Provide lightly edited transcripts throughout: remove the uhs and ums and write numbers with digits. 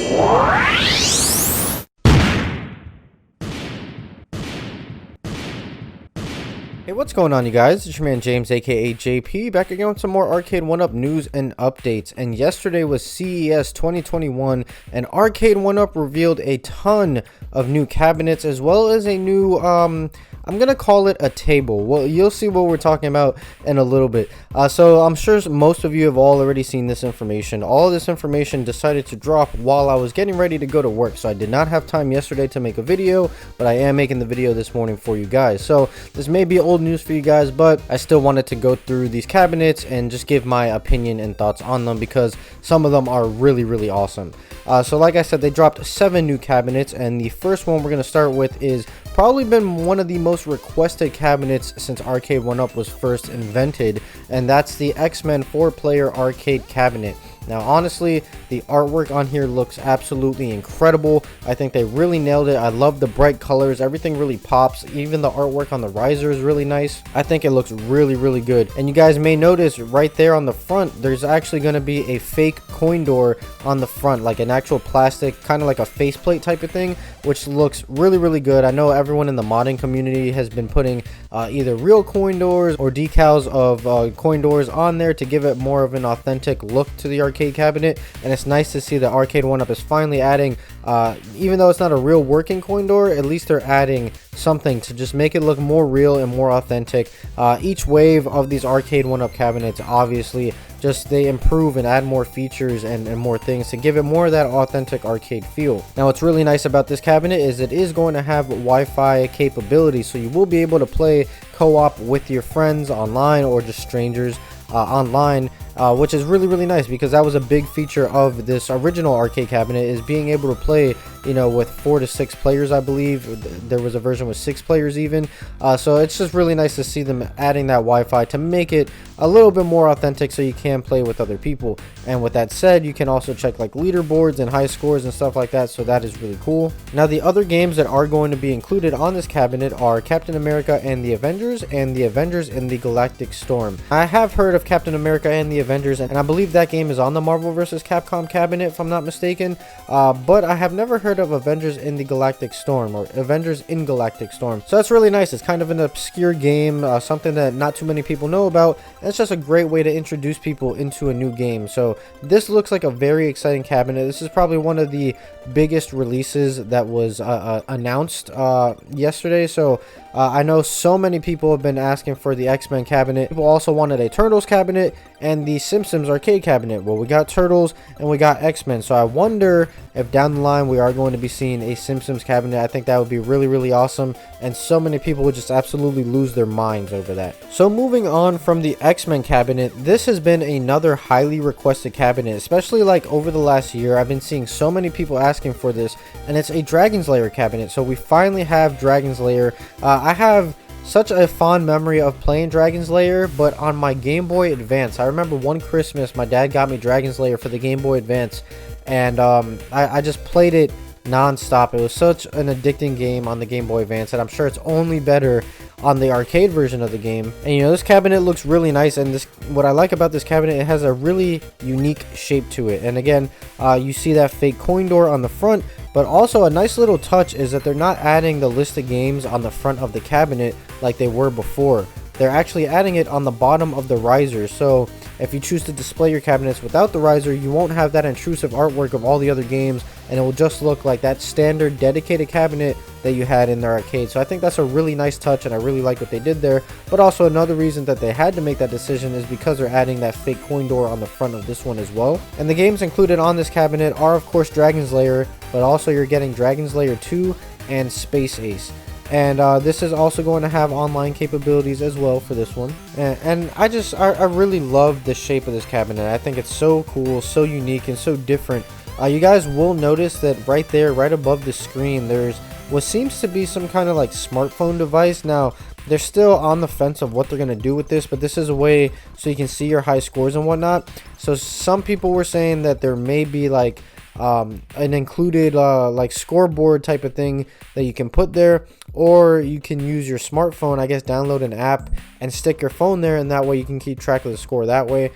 Hey, what's going on, you guys? It's your man James, aka JP, back again with some more Arcade1UP news and updates. And yesterday was CES 2021, and Arcade1UP revealed a ton of new cabinets as well as a new I'm gonna call it a table. Well, you'll see what we're talking about in a little bit. So I'm sure most of you have already seen this information. All of this information decided to drop while I was getting ready to go to work, so I did not have time yesterday to make a video, but I am making the video this morning for you guys. So this may be old news for you guys, but I still wanted to go through these cabinets and just give my opinion and thoughts on them because some of them are really awesome. So like I said, they dropped 7 new cabinets, and the first one we're going to start with is probably been one of the most requested cabinets since Arcade1UP was first invented, and that's the XMen 4-player arcade cabinet. Now, honestly, the artwork on here looks absolutely incredible. I think they really nailed it. I love the bright colors. Everything really pops. Even the artwork on the riser is really nice. I think it looks really good. And you guys may notice right there on the front, there's actually going to be a fake coin door on the front, like an actual plastic, kind of like a faceplate type of thing, which looks really good. I know everyone in the modding community has been putting either real coin doors or decals of coin doors on there to give it more of an authentic look to the arcade cabinet, and it's nice to see that Arcade1UP is finally adding, even though it's not a real working coin door, at least they're adding something to just make it look more real and more authentic. Each wave of these Arcade1UP cabinets, obviously, just they improve and add more features and more things to give it more of that authentic arcade feel. Now, what's really nice about this cabinet is it is going to have Wi-Fi capability, so you will be able to play co-op with your friends online or just strangers online, which is really nice because that was a big feature of this original arcade cabinet, is being able to play, you know, with 4 to 6 players. I believe there was a version with 6 players even. So it's just really nice to see them adding that Wi-Fi to make it a little bit more authentic so you can play with other people. And with that said, you can also check like leaderboards and high scores and stuff like that, so that is really cool. Now, the other games that are going to be included on this cabinet are Captain America and the Avengers, and the Avengers in the Galactic Storm. I have heard of Captain America and the Avengers, and I believe that game is on the Marvel vs. Capcom cabinet if I'm not mistaken, but I have never heard of Avengers in the Galactic Storm or Avengers in Galactic Storm. So that's really nice. It's kind of an obscure game, something that not too many people know about, and it's just a great way to introduce people into a new game. So this looks like a very exciting cabinet. This is probably one of the biggest releases that was announced yesterday. So I know so many people have been asking for the X-Men cabinet. People also wanted a Turtles cabinet and the Simpsons arcade cabinet. Well, we got Turtles and we got X-Men, so I wonder if down the line we are going to be seeing a Simpsons cabinet. I think that would be really awesome, and so many people would just absolutely lose their minds over that. So moving on from the X-Men cabinet, this has been another highly requested cabinet, especially like over the last year. I've been seeing so many people asking for this, and it's a Dragon's Lair cabinet. So we finally have Dragon's Lair. I have such a fond memory of playing Dragon's Lair, but on my Game Boy Advance. I remember one Christmas my dad got me Dragon's Lair for the Game Boy Advance, and I just played it non-stop. It was such an addicting game on the Game Boy Advance, and I'm sure it's only better on the arcade version of the game. And you know, this cabinet looks really nice, and what I like about this cabinet, it has a really unique shape to it. And again, you see that fake coin door on the front, but also a nice little touch is that they're not adding the list of games on the front of the cabinet like they were before. They're actually adding it on the bottom of the riser. So if you choose to display your cabinets without the riser, you won't have that intrusive artwork of all the other games, and it will just look like that standard dedicated cabinet that you had in the arcade. So I think that's a really nice touch, and I really like what they did there. But also another reason that they had to make that decision is because they're adding that fake coin door on the front of this one as well. And the games included on this cabinet are of course Dragon's Lair, but also you're getting Dragon's Lair 2 and Space Ace. And this is also going to have online capabilities as well for this one. And I really love the shape of this cabinet. I think it's so cool, so unique, and so different. You guys will notice that right there, right above the screen, there's what seems to be some kind of like smartphone device. Now, they're still on the fence of what they're going to do with this, but this is a way so you can see your high scores and whatnot. So some people were saying that there may be like an included like scoreboard type of thing that you can put there, or you can use your smartphone, I guess, download an app and stick your phone there, and that way you can keep track of the score that way.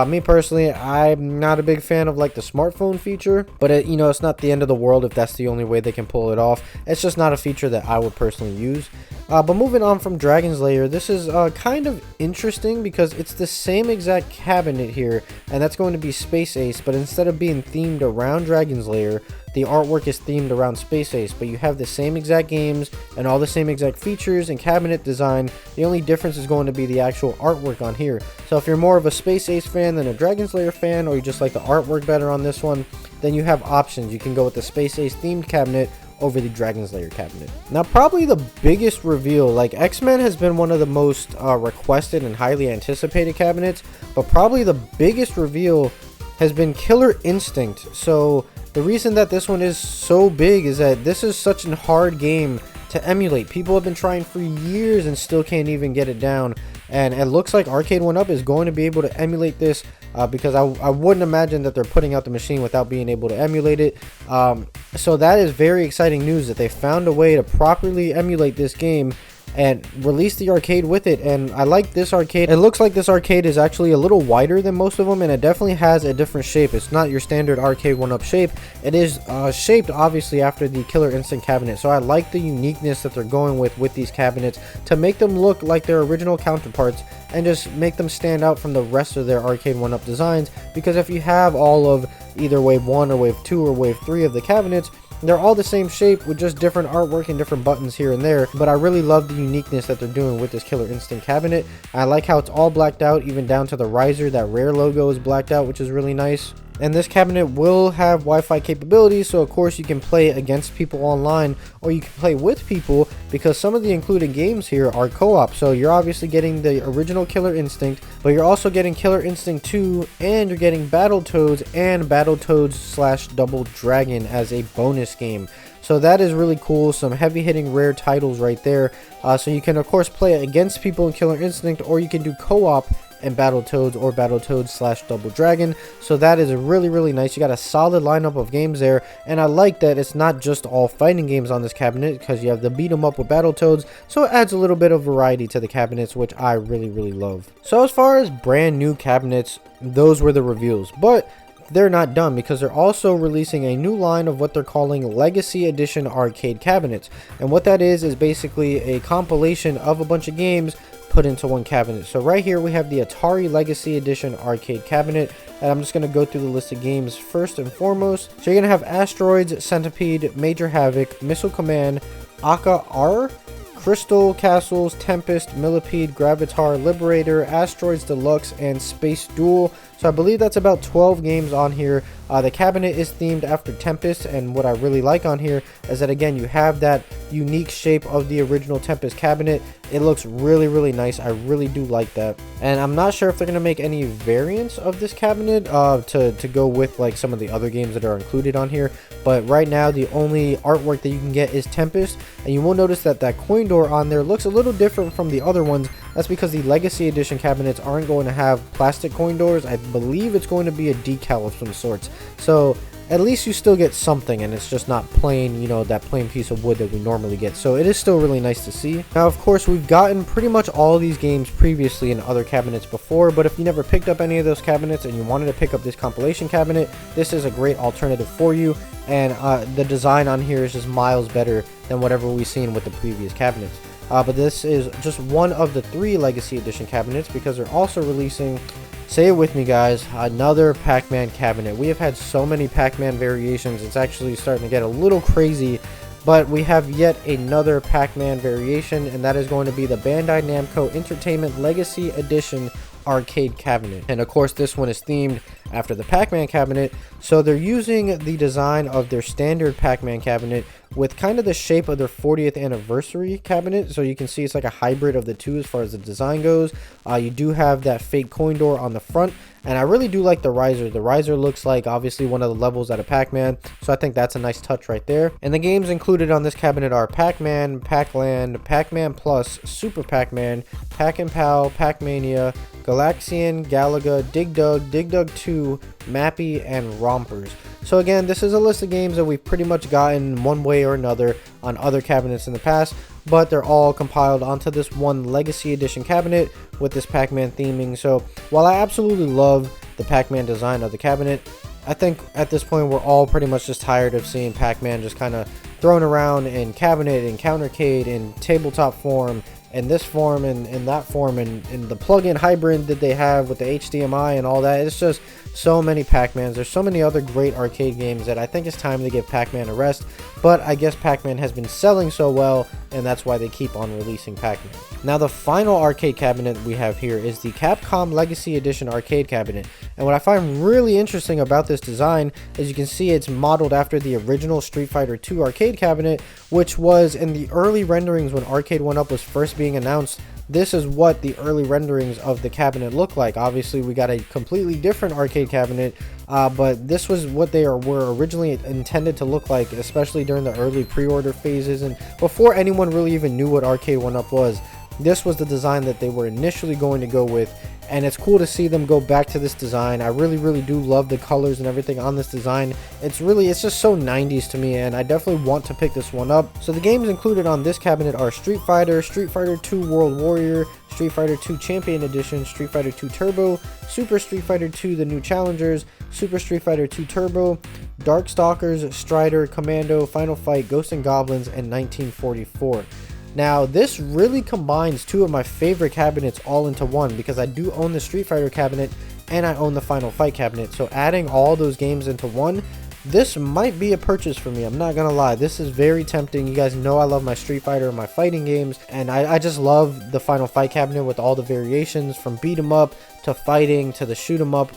Me personally, I'm not a big fan of like the smartphone feature, but it's not the end of the world if that's the only way they can pull it off. It's just not a feature that I would personally use. But moving on from Dragon's Lair, this is kind of interesting because it's the same exact cabinet here, and that's going to be Space Ace, but instead of being themed around Dragon's Lair, the artwork is themed around Space Ace, but you have the same exact games and all the same exact features and cabinet design. The only difference is going to be the actual artwork on here. So if you're more of a Space Ace fan than a Dragon's Lair fan, or you just like the artwork better on this one, then you have options. You can go with the Space Ace themed cabinet over the Dragon's Lair cabinet. Now, probably the biggest reveal, like XMen has been one of the most requested and highly anticipated cabinets, but probably the biggest reveal has been Killer Instinct. So the reason that this one is so big is that this is such a hard game to emulate. People have been trying for years and still can't even get it down, and it looks like Arcade1UP is going to be able to emulate this, because I wouldn't imagine that they're putting out the machine without being able to emulate it. So that is very exciting news that they found a way to properly emulate this game and release the arcade with it. And I like this arcade. It looks like this arcade is actually a little wider than most of them, and it definitely has a different shape. It's not your standard Arcade1UP shape. It is shaped obviously after the Killer Instinct cabinet. So I like the uniqueness that they're going with these cabinets to make them look like their original counterparts and just make them stand out from the rest of their Arcade1UP designs. Because if you have all of either wave 1 or wave 2 or wave 3 of the cabinets, they're all the same shape with just different artwork and different buttons here and there. But I really love the uniqueness that they're doing with this Killer Instinct cabinet. I like how it's all blacked out, even down to the riser. That Rare logo is blacked out, which is really nice. And this cabinet will have Wi-Fi capabilities, so of course you can play against people online, or you can play with people, because some of the included games here are co-op. So you're obviously getting the original Killer Instinct, but you're also getting Killer Instinct 2, and you're getting Battletoads and Battletoads / Double Dragon as a bonus game. So that is really cool. Some heavy hitting rare titles right there. So you can of course play against people in Killer Instinct, or you can do co-op and Battletoads or Battletoads / Double Dragon. So that is really nice. You got a solid lineup of games there, and I like that it's not just all fighting games on this cabinet, because you have the beat 'em up with Battletoads, so it adds a little bit of variety to the cabinets, which I really love. So as far as brand new cabinets, those were the reveals, but they're not done, because they're also releasing a new line of what they're calling Legacy Edition arcade cabinets. And what that is basically a compilation of a bunch of games put into one cabinet. So right here we have the Atari Legacy Edition arcade cabinet, and I'm just going to go through the list of games first and foremost. So you're going to have Asteroids, Centipede, Major Havoc, Missile Command, Aka R, Crystal Castles, Tempest, Millipede, Gravitar, Liberator, Asteroids Deluxe, and Space Duel. So I believe that's about 12 games on here. The cabinet is themed after Tempest, and what I really like on here is that, again, you have that unique shape of the original Tempest cabinet. It looks really nice. I really do like that. And I'm not sure if they're going to make any variants of this cabinet to go with like some of the other games that are included on here. But right now, the only artwork that you can get is Tempest, and you will notice that that coin door on there looks a little different from the other ones. That's because the Legacy Edition cabinets aren't going to have plastic coin doors. I believe it's going to be a decal of some sorts. So at least you still get something, and it's just not plain, that plain piece of wood that we normally get. So it is still really nice to see. Now, of course, we've gotten pretty much all these games previously in other cabinets before, but if you never picked up any of those cabinets and you wanted to pick up this compilation cabinet, this is a great alternative for you. And the design on here is just miles better than whatever we've seen with the previous cabinets. But this is just one of the 3 Legacy Edition cabinets, because they're also releasing, say it with me guys, another Pac-Man cabinet. We have had so many Pac-Man variations, it's actually starting to get a little crazy. But we have yet another Pac-Man variation, and that is going to be the Bandai Namco Entertainment Legacy Edition arcade cabinet. And of course, this one is themed after the Pac-Man cabinet, so they're using the design of their standard Pac-Man cabinet with kind of the shape of their 40th anniversary cabinet. So you can see it's like a hybrid of the two as far as the design goes. You do have that fake coin door on the front, and I really do like the riser. The riser looks like obviously one of the levels out of Pac-Man, so I think that's a nice touch right there. And the games included on this cabinet are Pac-Man, Pac-Land, Pac-Man Plus, Super Pac-Man, Pac-and-Pal, Pac-Mania, Galaxian, Galaga, Dig Dug 2, Mappy, and Rompers. So again, this is a list of games that we've pretty much gotten one way or another on other cabinets in the past, but they're all compiled onto this one Legacy Edition cabinet with this Pac-Man theming. So while I absolutely love the Pac-Man design of the cabinet, I think at this point we're all pretty much just tired of seeing Pac-Man just kind of thrown around in cabinet, in countercade, in tabletop form, in this form, and in that form, and the plug-in hybrid that they have with the HDMI and all that. It's just so many Pac-Mans. There's so many other great arcade games that I think it's time to give Pac-Man a rest, but I guess Pac-Man has been selling so well, and that's why they keep on releasing Pac-Man. Now the final arcade cabinet we have here is the Capcom Legacy Edition arcade cabinet, and what I find really interesting about this design is you can see it's modeled after the original Street Fighter II arcade cabinet, which was in the early renderings when Arcade1UP was first being announced. This is what the early renderings of the cabinet look like. Obviously we got a completely different arcade cabinet, but this was what they were originally intended to look like, especially during the early pre-order phases and before anyone really even knew what Arcade1UP was. This was the design that they were initially going to go with, and it's cool to see them go back to this design. I really do love the colors and everything on this design. It's just so 90s to me, and I definitely want to pick this one up. So the games included on this cabinet are Street Fighter, Street Fighter II World Warrior, Street Fighter II Champion Edition, Street Fighter II Turbo, Super Street Fighter II The New Challengers, Super Street Fighter II Turbo, Darkstalkers, Strider, Commando, Final Fight, Ghosts and Goblins, and 1944. Now this really combines two of my favorite cabinets all into one, because I do own the Street Fighter cabinet and I own the Final Fight cabinet. So adding all those games into one, this might be a purchase for me. I'm not gonna lie, this is very tempting. You guys know I love my Street Fighter and my fighting games, and I just love the Final Fight cabinet with all the variations from beat 'em up to fighting to the shoot 'em up.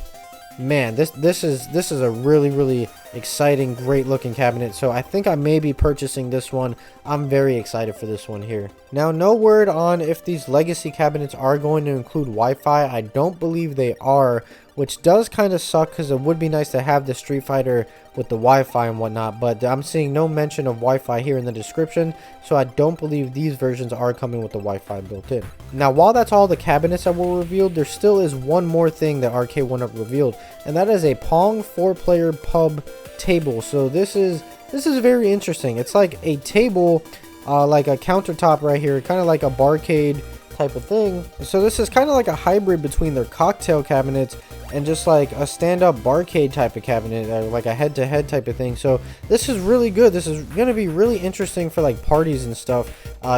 Man, this is a really exciting, great looking cabinet. So I think I may be purchasing this one. I'm very excited for this one here. Now, no word on if these legacy cabinets are going to include Wi-Fi. I don't believe they are, which does kind of suck, because it would be nice to have the Street Fighter with the Wi-Fi and whatnot, but I'm seeing no mention of Wi-Fi here in the description, so I don't believe these versions are coming with the Wi-Fi built in. Now, while that's all the cabinets that were revealed, there still is one more thing that Arcade1UP revealed, and that is a Pong 4-player pub table. So this is very interesting. It's like a table, like a countertop right here, kind of like a barcade type of thing. So this is kind of like a hybrid between their cocktail cabinets and just like a stand-up barcade type of cabinet, like a head-to-head type of thing. So this is really good. This is going to be really interesting for like parties and stuff.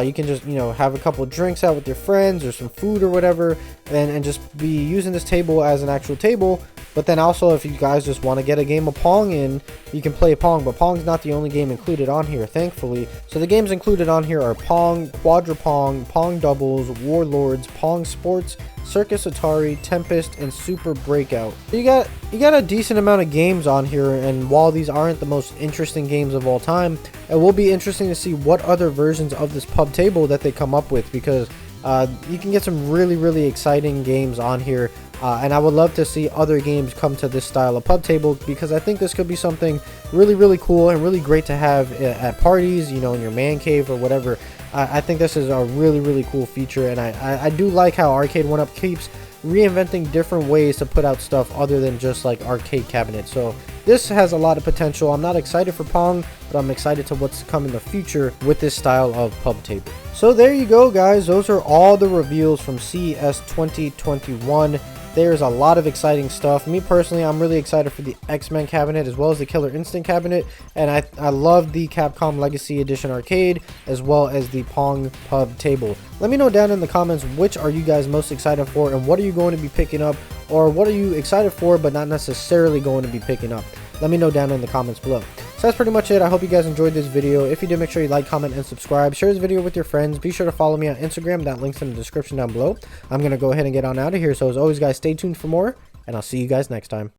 You can just, have a couple drinks out with your friends or some food or whatever, and just be using this table as an actual table. But then also, if you guys just want to get a game of Pong in, you can play Pong. But Pong's not the only game included on here, thankfully. So the games included on here are Pong, Quadra Pong, Pong Doubles, Warlords, Pong Sports, Circus Atari, Tempest, and Super Breakout. You got a decent amount of games on here, and while these aren't the most interesting games of all time, it will be interesting to see what other versions of this pub table that they come up with, because you can get some really exciting games on here. And I would love to see other games come to this style of pub table, because I think this could be something really cool and really great to have at parties, in your man cave or whatever. I think this is a really cool feature, and I do like how Arcade1UP keeps reinventing different ways to put out stuff other than just like arcade cabinets. So this has a lot of potential. I'm not excited for Pong, but I'm excited to what's to come in the future with this style of pub table. So there you go, guys. Those are all the reveals from CES 2021. There's a lot of exciting stuff. Me personally, I'm really excited for the XMen cabinet as well as the Killer Instinct cabinet, and I love the Capcom Legacy Edition arcade as well as the Pong Pub Table. Let me know down in the comments which are you guys most excited for, and what are you going to be picking up, or what are you excited for but not necessarily going to be picking up. Let me know down in the comments below. So that's pretty much it. I hope you guys enjoyed this video. If you did, make sure you like, comment, and subscribe. Share this video with your friends. Be sure to follow me on Instagram. That link's in the description down below. I'm going to go ahead and get on out of here. So as always, guys, stay tuned for more, and I'll see you guys next time.